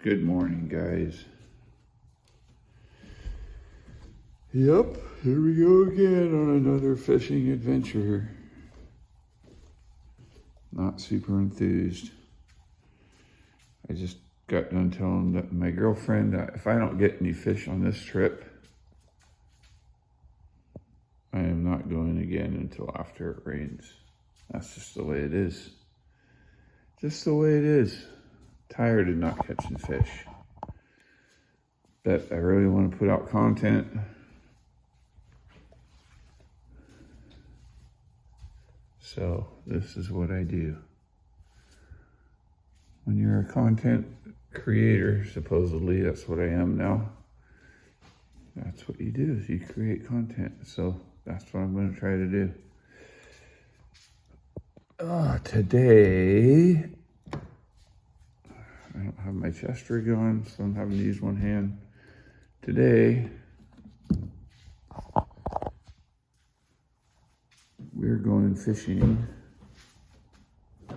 Good morning, guys. Yep, here we go again on another fishing adventure. Not super enthused. I just got done telling my girlfriend that if I don't get any fish on this trip, I am not going again until after it rains. That's just the way it is. Just the way it is. Tired of not catching fish. But I really want to put out content. So this is what I do. When you're a content creator, supposedly that's what I am now. That's what you do, is you create content. So that's what I'm going to try to do. Today, I don't have my chest rig on, so I'm having to use one hand. Today, we're going fishing. I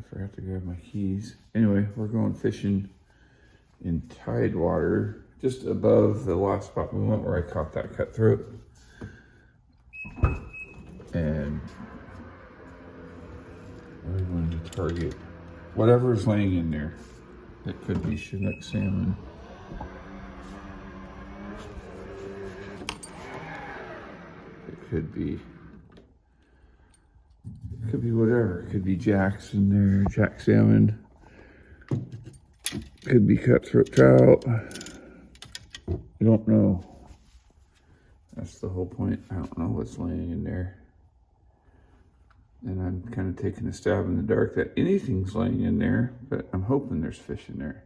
forgot to grab my keys. Anyway, we're going fishing in tide water, just above the last spot we went where I caught that cutthroat. And we're going to target whatever is laying in there. It could be Chinook salmon. It could be whatever. It could be jacks in there, jack salmon. Could be cutthroat trout. I don't know. That's the whole point. I don't know what's laying in there. And I'm kind of taking a stab in the dark that anything's laying in there, but I'm hoping there's fish in there.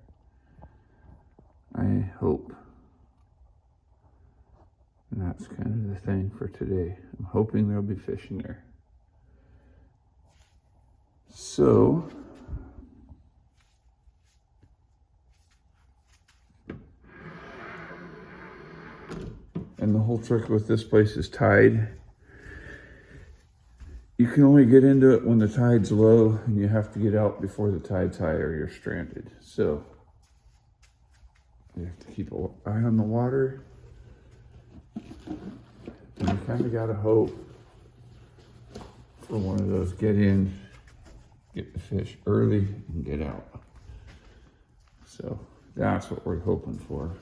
I hope. And that's kind of the thing for today. I'm hoping there'll be fish in there. So, and the whole trick with this place is tide. You can only get into it when the tide's low, and you have to get out before the tide's high or you're stranded. So, you have to keep an eye on the water. And you kind of got to hope for one of those get in, get the fish early, and get out. So that's what we're hoping for.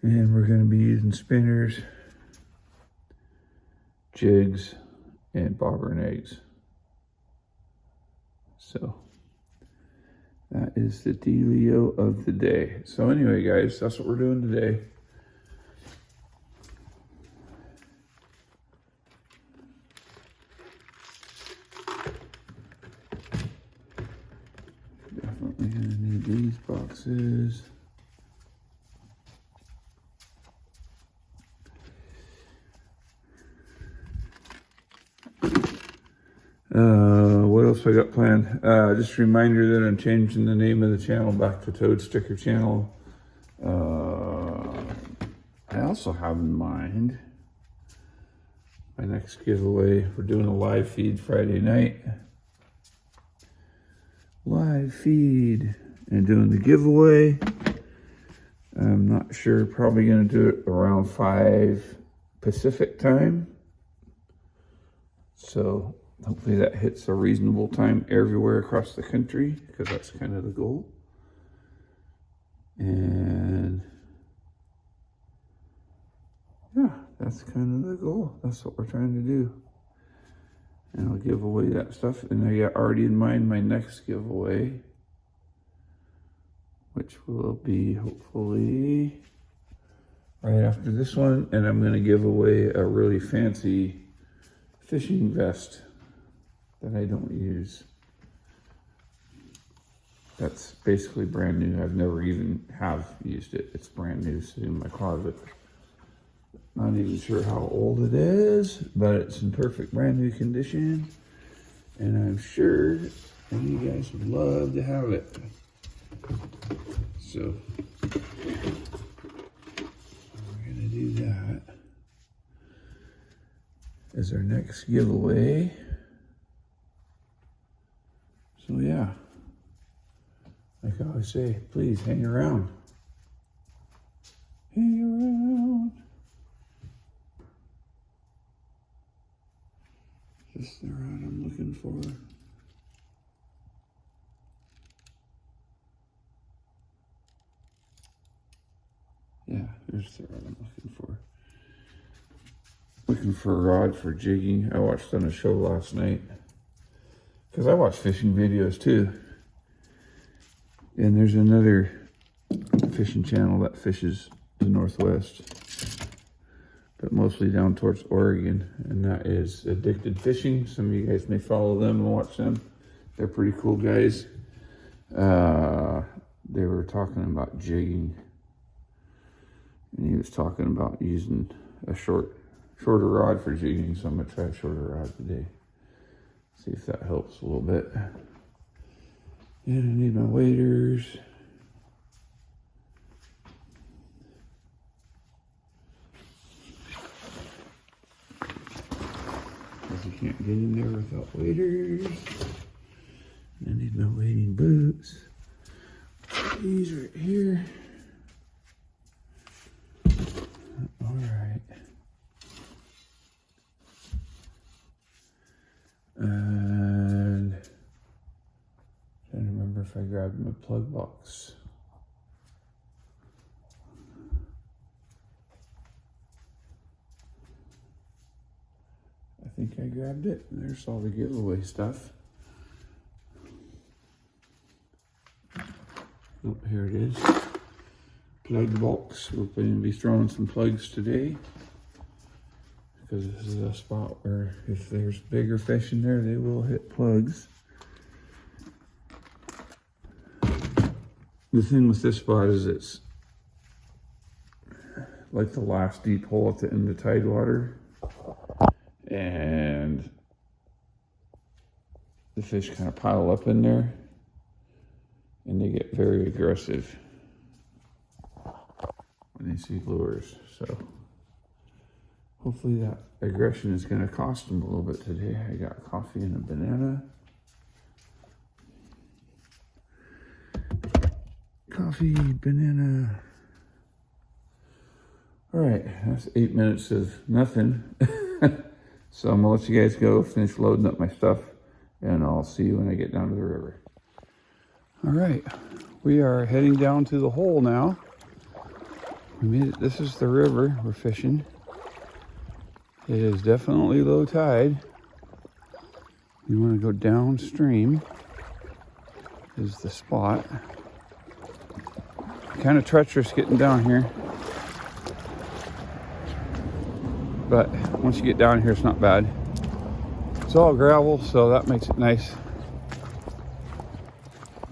And we're going to be using spinners, jigs, and bobber and eggs. So that is the dealio of the day. So anyway, guys, that's what we're doing today. Definitely gonna need these boxes. What else I got planned? Just a reminder that I'm changing the name of the channel back to Toad Sticker Channel. I also have in mind my next giveaway. We're doing a live feed Friday night. Live feed and doing the giveaway. I'm not sure, probably going to do it around 5 Pacific time. So hopefully that hits a reasonable time everywhere across the country, because that's kind of the goal. And yeah, that's kind of the goal. That's what we're trying to do. And I'll give away that stuff. And I got already in mind my next giveaway, which will be hopefully right after this one. And I'm going to give away a really fancy fishing vest that I don't use. That's basically brand new. I've never even have used it. It's brand new, sitting in my closet. Not even sure how old it is, but it's in perfect brand new condition. And I'm sure you guys would love to have it. So we're gonna do that as our next giveaway. So yeah, like I always say, please hang around. Hang around. This is the rod I'm looking for. Yeah, here's the rod I'm looking for. Looking for a rod for jigging. I watched on a show last night, because I watch fishing videos too. And there's another fishing channel that fishes the Northwest, but mostly down towards Oregon, and that is Addicted Fishing. Some of you guys may follow them and watch them. They're pretty cool guys. They were talking about jigging, and he was talking about using a shorter rod for jigging, so I'm gonna try a shorter rod today. See if that helps a little bit. And I need my waders. Because you can't get in there without waders. And I need my wading boots. These right here. All right. And trying to remember if I grabbed my plug box. I think I grabbed it. There's all the giveaway stuff. Oh, here it is. Plug box. We're going to be throwing some plugs today, because this is a spot where if there's bigger fish in there, they will hit plugs. The thing with this spot is it's like the last deep hole at the end of tidewater, and the fish kind of pile up in there and they get very aggressive when they see lures. So hopefully that aggression is going to cost them a little bit today. I got coffee and a banana. Coffee, banana. All right, that's 8 minutes of nothing. So I'm gonna let you guys go, finish loading up my stuff, and I'll see you when I get down to the river. All right, we are heading down to the hole now. We made it. This is the river we're fishing. It is definitely low tide. You want to go downstream is the spot. Kind of treacherous getting down here, but once you get down here, it's not bad. It's all gravel, so that makes it nice.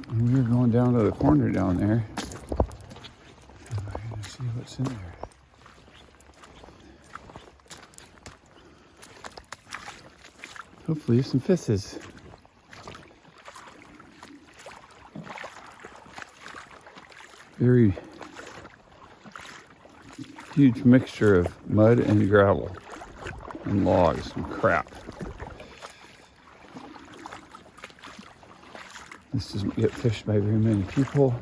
And we're going down to the corner down there. I'm gonna see what's in there. Hopefully some fishes. Very huge mixture of mud and gravel and logs and crap. This doesn't get fished by very many people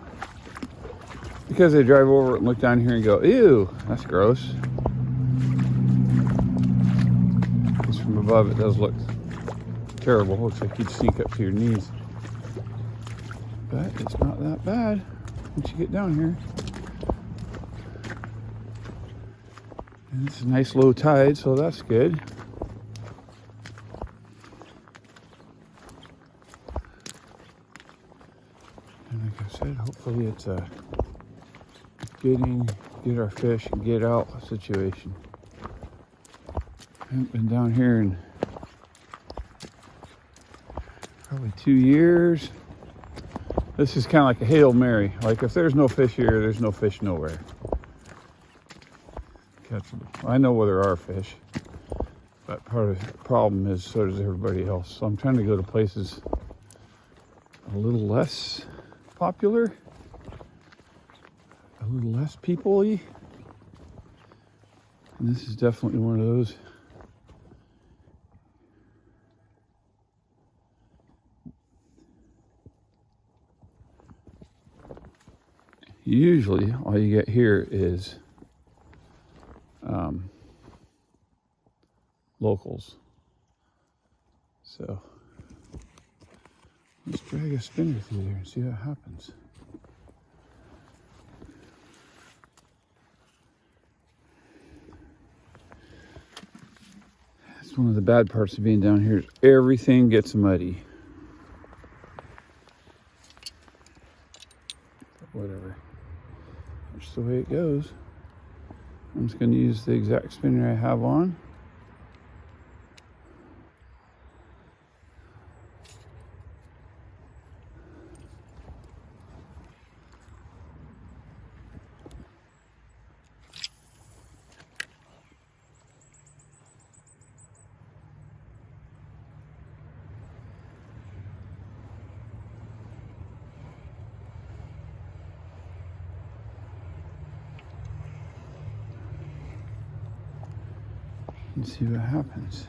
because they drive over it and look down here and go, ew, that's gross. Because from above it does look terrible. Looks like you'd sink up to your knees. But it's not that bad once you get down here. And it's a nice low tide, so that's good. And like I said, hopefully it's a get our fish and get out situation. I haven't been down here in probably 2 years. This is kind of like a Hail Mary. Like if there's no fish here, there's no fish nowhere. I know where there are fish, but part of the problem is so does everybody else. So I'm trying to go to places a little less popular a little less people-y. And this is definitely one of those. Usually all you get here is locals. So let's drag a spinner through there and see what happens. That's one of the bad parts of being down here. Everything gets muddy. But whatever. That's the way it goes. I'm just going to use the exact spinner I have on. And see what happens.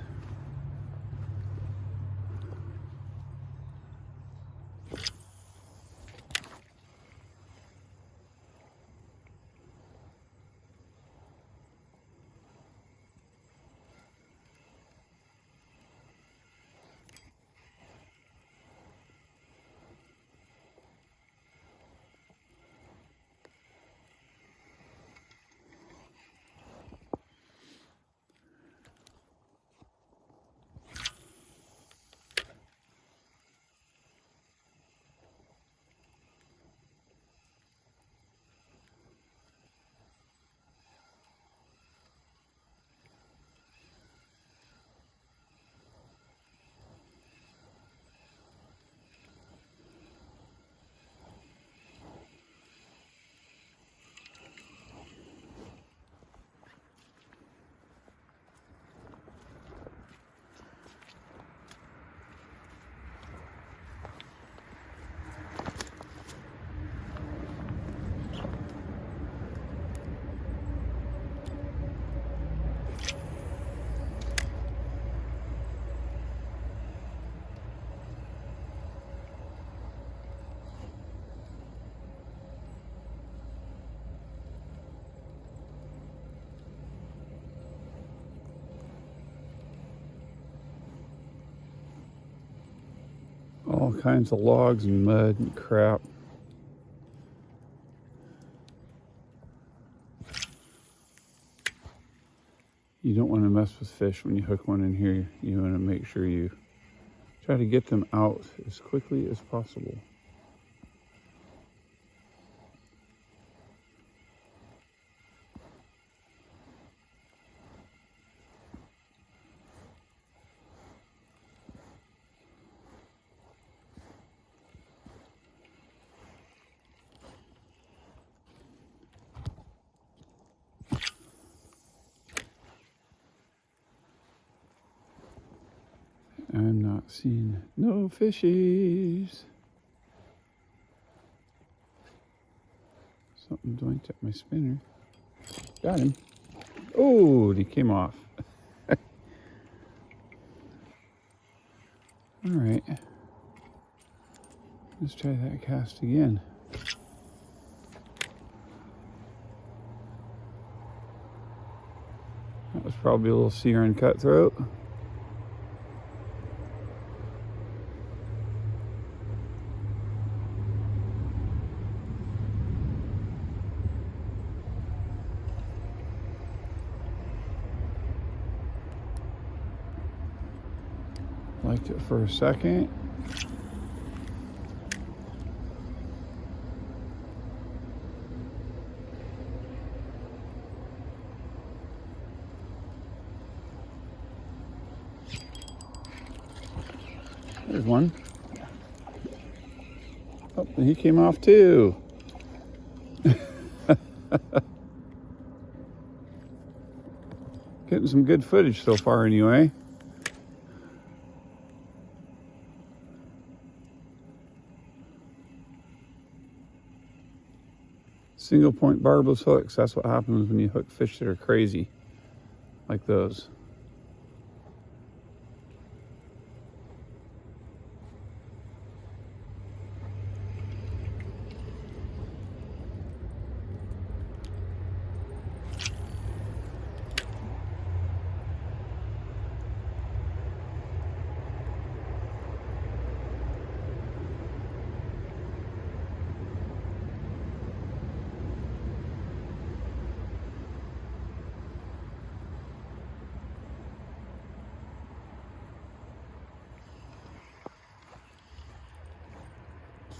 All kinds of logs and mud and crap. You don't want to mess with fish when you hook one in here. You want to make sure you try to get them out as quickly as possible. I'm not seeing no fishies. Something doinked at my spinner. Got him. Oh, he came off. All right. Let's try that cast again. That was probably a little SeaRun cutthroat. Liked it for a second. There's one. Oh, and he came off too. Getting some good footage so far anyway. Single point barbless hooks. That's what happens when you hook fish that are crazy, like those.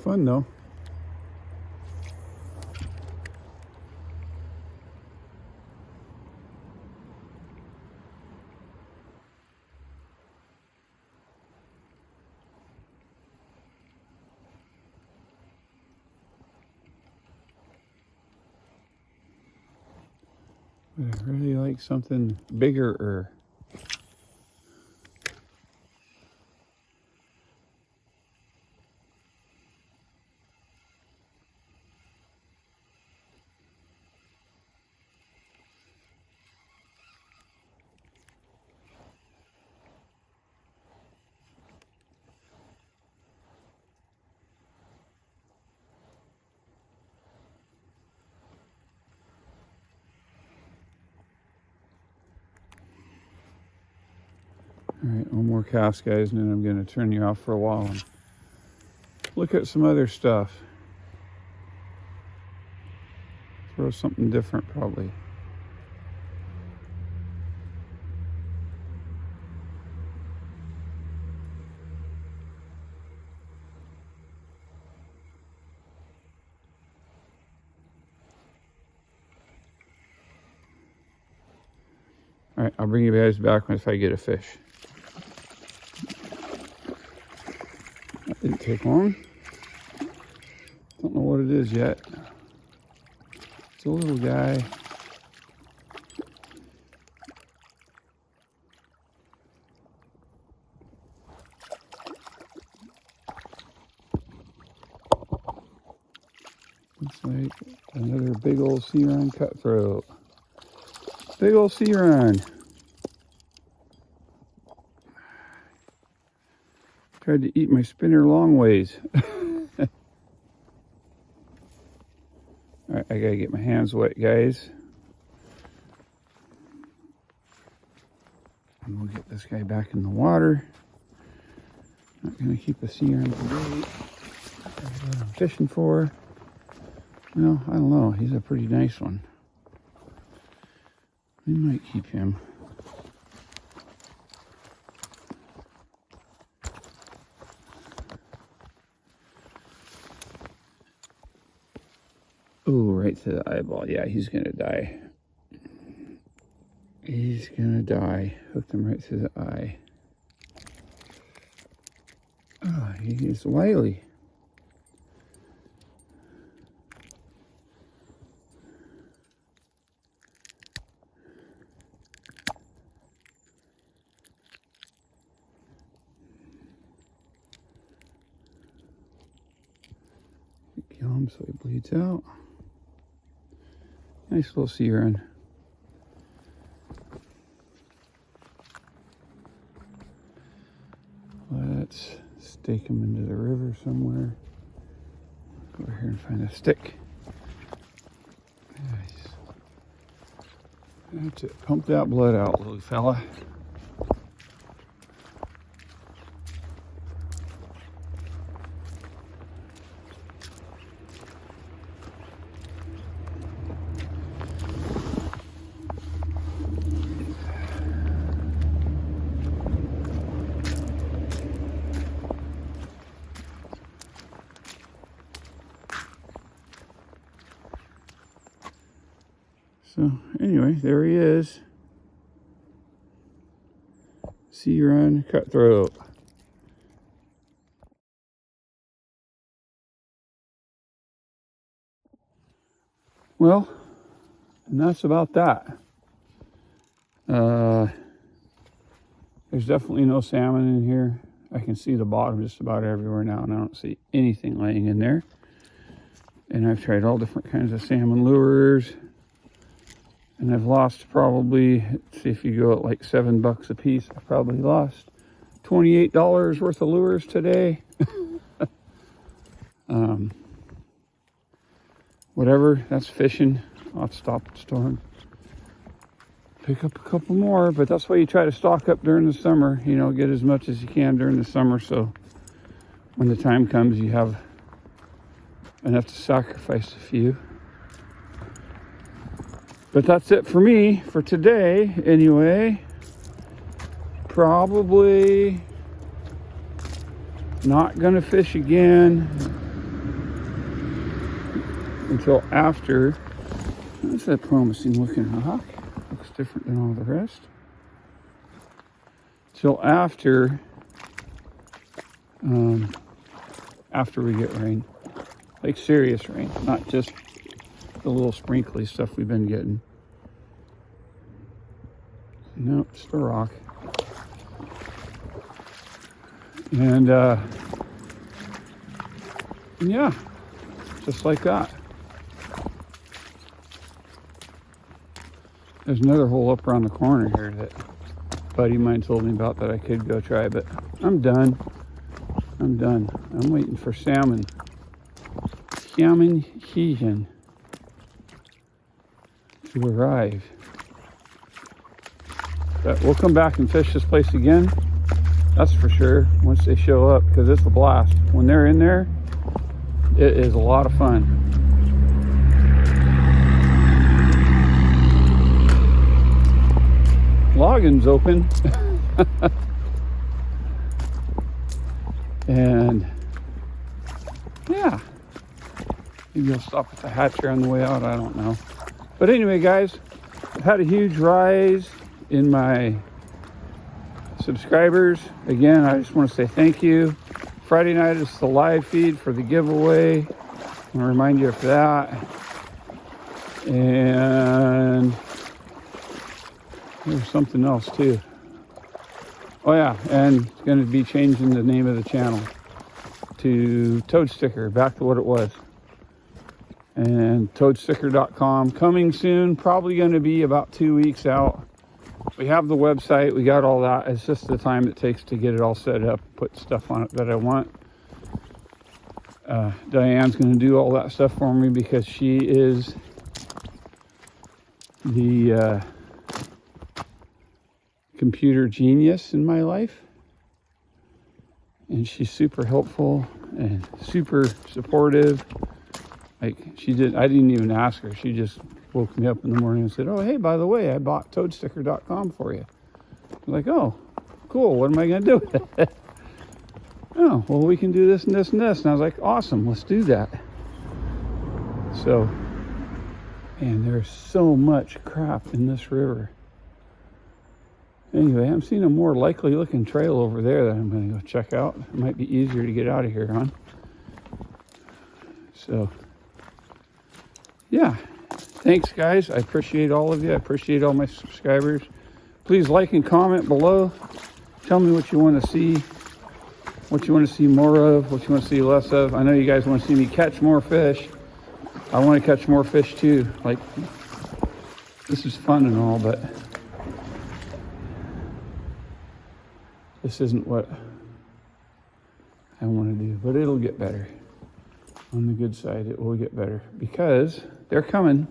Fun though. But I really like something bigger. All right, one more cast, guys, and then I'm going to turn you off for a while and look at some other stuff. Throw something different, probably. All right, I'll bring you guys back if I get a fish. That didn't take long. Don't know what it is yet. It's a little guy. Looks like another big old SeaRun cutthroat. Big old SeaRun. Tried to eat my spinner long ways. Alright, I gotta get my hands wet, guys. And we'll get this guy back in the water. Not gonna keep a SeaRun today. That's what I'm fishing for. Well, I don't know. He's a pretty nice one. We might keep him. Oh, right to the eyeball. Yeah, he's gonna die. He's gonna die. Hooked him right through the eye. Oh, he is wily. Kill him so he bleeds out. Nice little SeaRun. Let's stake him into the river somewhere. Go over here and find a stick. Nice. That's it. Pump that blood out, little fella. So anyway, there he is. SeaRun cutthroat. Well, and that's about that. There's definitely no salmon in here. I can see the bottom just about everywhere now, and I don't see anything laying in there. And I've tried all different kinds of salmon lures. And I've lost probably, let's see, if you go at like $7 a piece, I probably lost $28 worth of lures today. Whatever, that's fishing. I'll have to stop at the store and pick up a couple more, but that's why you try to stock up during the summer, you know, get as much as you can during the summer, so when the time comes you have enough to sacrifice a few. But that's it for me for today anyway. Probably not gonna fish again until after. That's that promising looking rock. Looks different than all the rest. Till after we get rain. Like serious rain, not just the little sprinkly stuff we've been getting. Nope, it's the rock. And yeah, just like that. There's another hole up around the corner here that a buddy of mine told me about that I could go try, but I'm done. I'm waiting for salmon. Salmon season to arrive. But we'll come back and fish this place again. That's for sure, once they show up, because it's a blast. When they're in there, it is a lot of fun. Loggin's open. And yeah, maybe I'll stop at the hatchery on the way out, I don't know. But anyway, guys, I've had a huge rise in my subscribers. Again, I just want to say thank you. Friday night is the live feed for the giveaway. I want to remind you of that. And there's something else too. Oh yeah, and it's going to be changing the name of the channel to Toad Sticker, back to what it was. And toadsticker.com coming soon, probably going to be about 2 weeks out. We have the website, we got all that. It's just the time it takes to get it all set up, put stuff on it that I want. Diane's going to do all that stuff for me because she is the computer genius in my life. And she's super helpful and super supportive. Like I didn't even ask her. She just woke me up in the morning and said, "Oh, hey, by the way, I bought toadsticker.com for you." I was like, "Oh, cool. What am I going to do with it?" "Oh, well, we can do this and this and this." And I was like, "Awesome. Let's do that." So, man, there's so much crap in this river. Anyway, I'm seeing a more likely looking trail over there that I'm going to go check out. It might be easier to get out of here on. So, yeah. Thanks, guys. I appreciate all of you. I appreciate all my subscribers. Please like and comment below. Tell me what you want to see, what you want to see more of, what you want to see less of. I know you guys want to see me catch more fish. I want to catch more fish too. Like, this is fun and all, but this isn't what I want to do. But it'll get better. On the good side, it will get better because they're coming.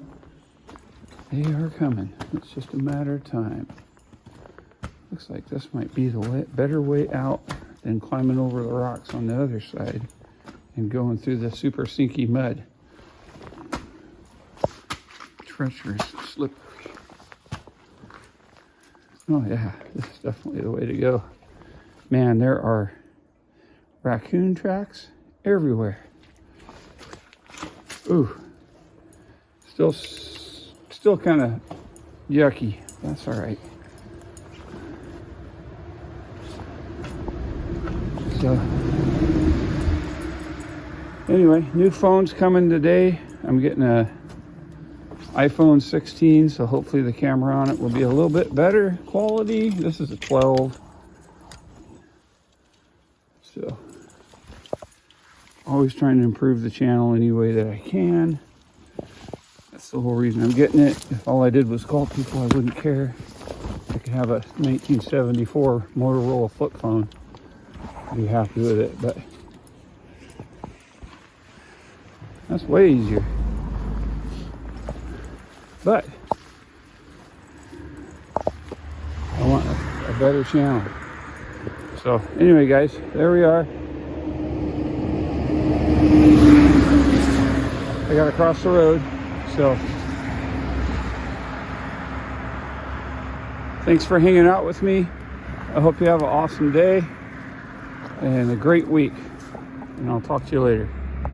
They are coming. It's just a matter of time. Looks like this might be the better way out than climbing over the rocks on the other side and going through the super sinky mud. Treacherous, slippery. Oh yeah, this is definitely the way to go. Man, there are raccoon tracks everywhere. Ooh, still kind of yucky. That's all right. So, anyway, new phone's coming today. I'm getting a iPhone 16, so hopefully the camera on it will be a little bit better quality. This is a 12. So, always trying to improve the channel any way that I can. That's the whole reason I'm getting it. If all I did was call people, I wouldn't care. I could have a 1974 Motorola flip phone. I'd be happy with it, but that's way easier. But I want a better channel. So anyway, guys, there we are. I gotta cross the road, so thanks for hanging out with me. I hope you have an awesome day and a great week, and I'll talk to you later.